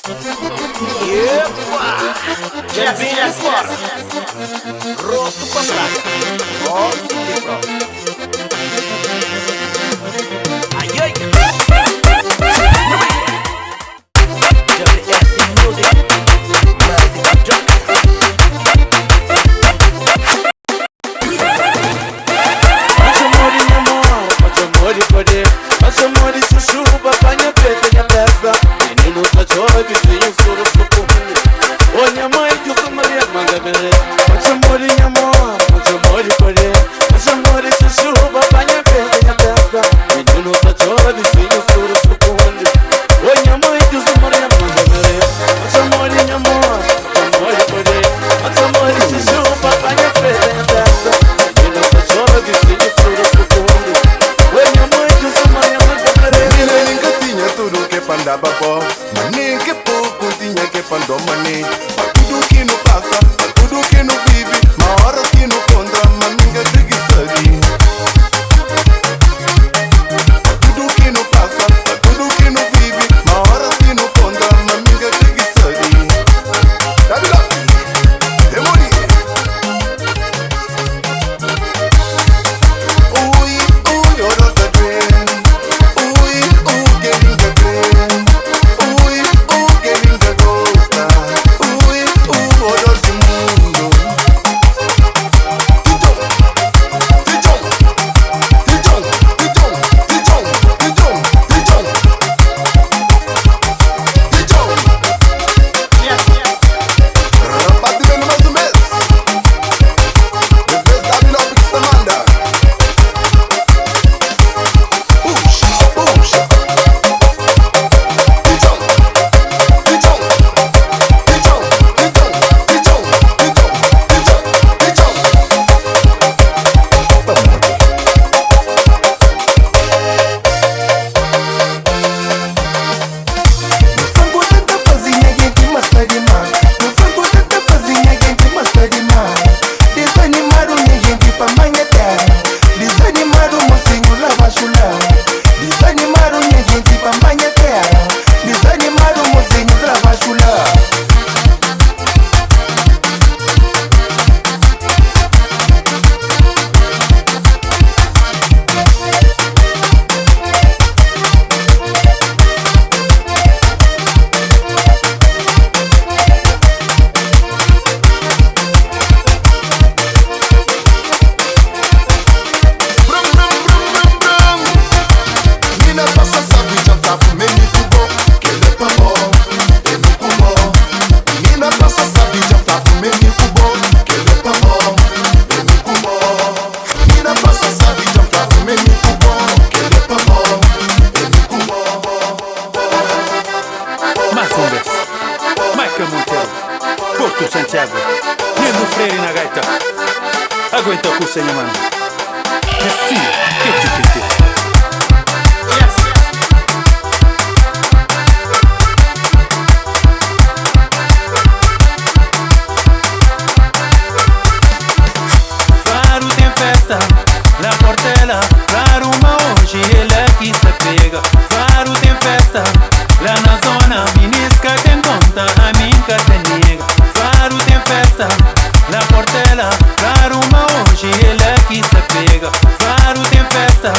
Epa! Já vem agora! Rosto pra praia! Rosto de prova! Ai, ai! JBS Music! Music Joker! Faz amor e namoro, faz amor e poder. Faz amor e chuchu, babanha preta e a peça. Menino tá jovem, filho, soro, socorro. Olha mãe, que eu sou Maria, manda bebê. Faz amor e namoro, faz amor e poder. Faz amor e chuchu, babanha preta e a peça. Menino tá jovem, filho, soro, socorro. Olha mãe, que eu sou Maria, manda bebê. Faz amor e namoro, faz amor e poder. Faz amor e chuchu, babanha preta e a peça. Menino tá jovem, filho, soro, socorro. Olha mãe, que eu sou Maria, manda bebê. Menina nunca tinha tudo que pandava bom, mas nem que pouco tinha que pandou mani. Para tudo que não passa, para tudo que não vive, uma hora que não conta, mas ninguém acredita. Para tudo que não passa, para tudo que não vive, uma hora que não conta, mas ninguém acredita. Sabe lá, demoli. Ui, ui, ora tá bem. Ui, que linda bem. Ui, que linda gosta. Ui, olhar do mundo. Tijão, tijão, tijão, tijão, tijão, tijão, tijão, tijão. Rapaz, vendo mais um mês. Depois da mina que está manda. Puxa, puxa. Tijão, tijão, tijão, tijão, tijão, tijão, tijão, No fango tanta fazinha, gente, mas tá demais. No fango tanta fazinha, gente, mas tá demais. Desanimaram minha gente pra manhã terra. Desanimaram o mocinho lá vai chular. Desanimaram minha gente pra manhã terra. Desanimaram o mocinho lá vai chular. Brum, brum, brum, brum, brum. Mina passa sabe jantar pro menino bom. Que ele é pra bom, ele é pro bom. Mina passa sabe jantar pro menino bom. Que ele é pra bom, ele é pro bom. Mina passa sabe jantar pro menino bom. Que ele é pra bom, ele é pro bom. Mais um vez, Michael Monteiro, Porto Santiago, Nino Freire na gaita. Aguenta o curso aí, mano. Assim, que Faro tem festa, na Portela, Faro uma hoje, ele aqui se pega. Faro tem festa, lá na zona, Minisca tem conta, a minha tem nega. Faro tem festa, na Portela, Faro uma hoje, ele aqui se pega. Faro tem festa,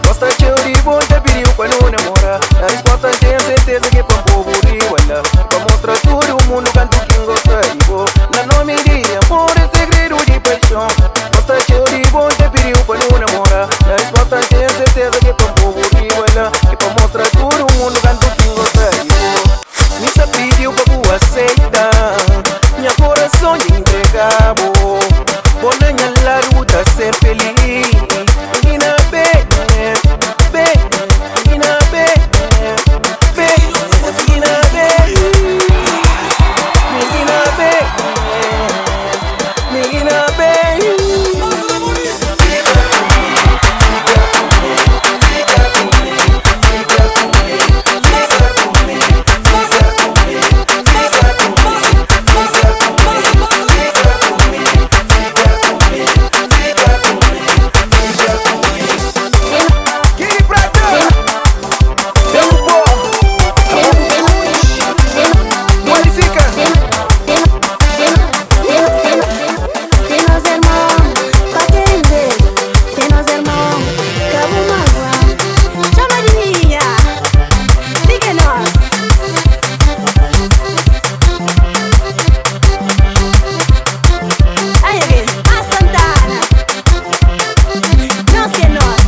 Gosta de ouvir bom, te pediu quando namora. A resposta tem certeza que pra povo riwala. Pra mostrar todo o mundo canto quem gosta de bo. Na nome de amor é segredo de paixão. Gosta de ouvir bom, te pediu quando namora. A resposta tem certeza que pra povo riwala. E pra mostrar todo o mundo canto quem gosta de bo. Me só pediu pra tu aceitar. Minha coração de entregado. Vou na luta ser feliz. Menina bem, bem, menina bem, bem, menina bem, menina bem, menina bem. Fica comigo, fica comigo, fica comigo, fica comigo, fica comigo, fica comigo, fica comigo, fica comigo, fica comigo, fica comigo, fica comigo, fica comigo. Que prata! Derrubou! Qualifica! Si nos hermanos, pa' que ver. Si nos hermanos, cabo magua. Chama de minha, síguenos. Aí, a Santana. Não se nós.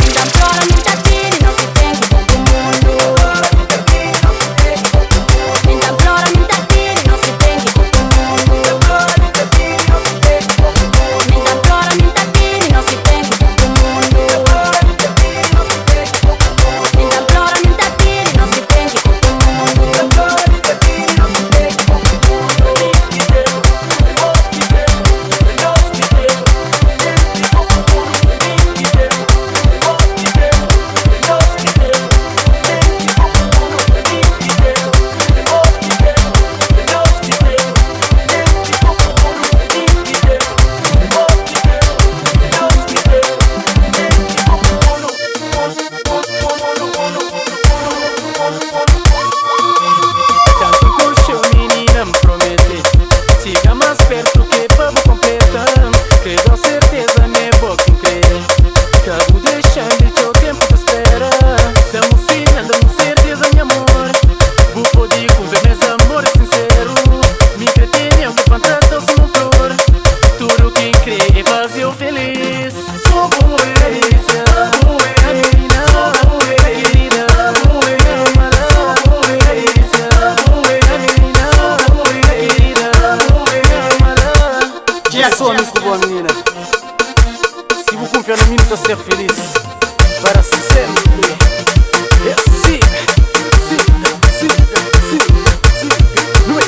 Então chora, muita tira e não se tem que todo mundo. Então chora, muita tira e não se tem que todo mundo. Então chora, muita tira e não se tem que todo mundo. Então chora, muita tira e não se tem que todo mundo. Então chora, muita tira e não se tem que todo Tanto curso, menina, me promete. Siga mais perto que pra vou completar. Que dou certeza, nem vou crer. Acabo deixando teu tempo de espera. Dá-me um sinal, dá-me certeza, meu amor. Vou poder conver meus amores sinceros. Me entretenha, me plantar doce no flor. Tudo quem crê é vazio feliz. Sou bom, boa menina. Se vou confiar no menino, ser feliz para sempre. Sim, sim, sim, sim, sim. Não é?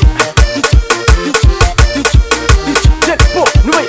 Tempo, não é?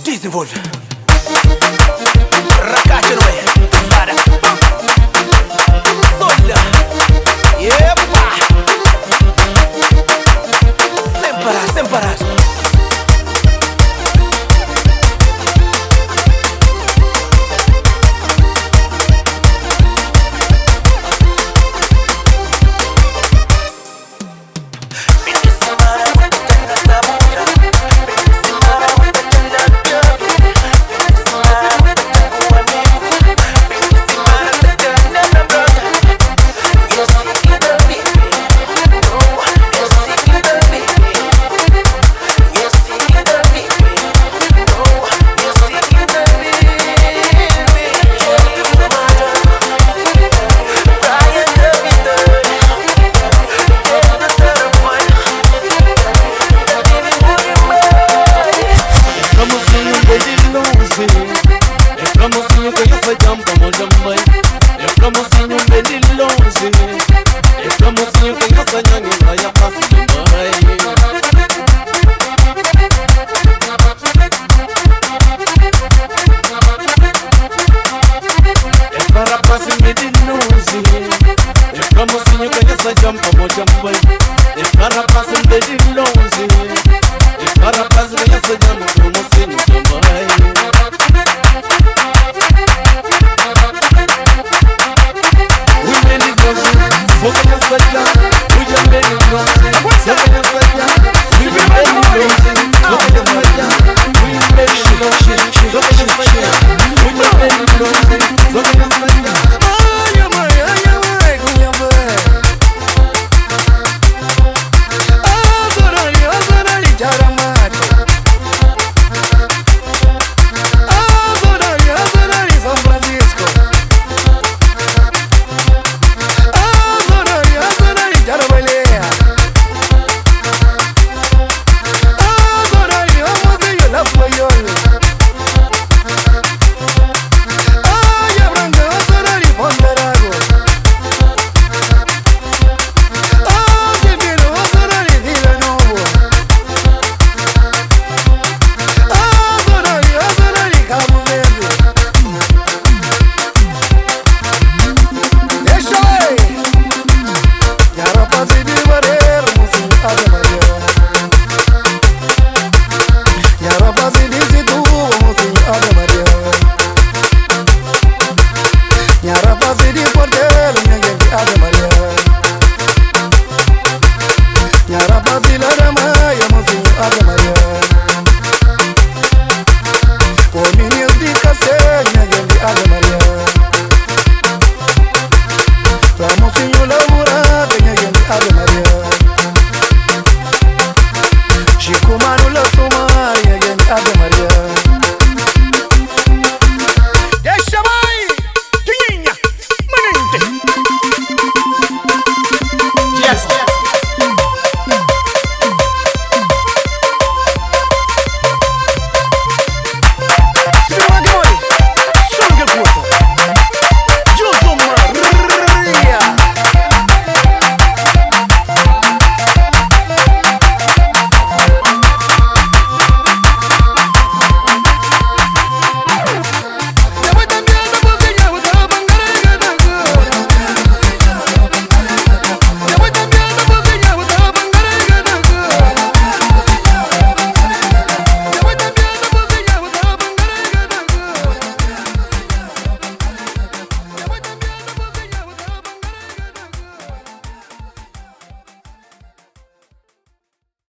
Desenvolve. Rakate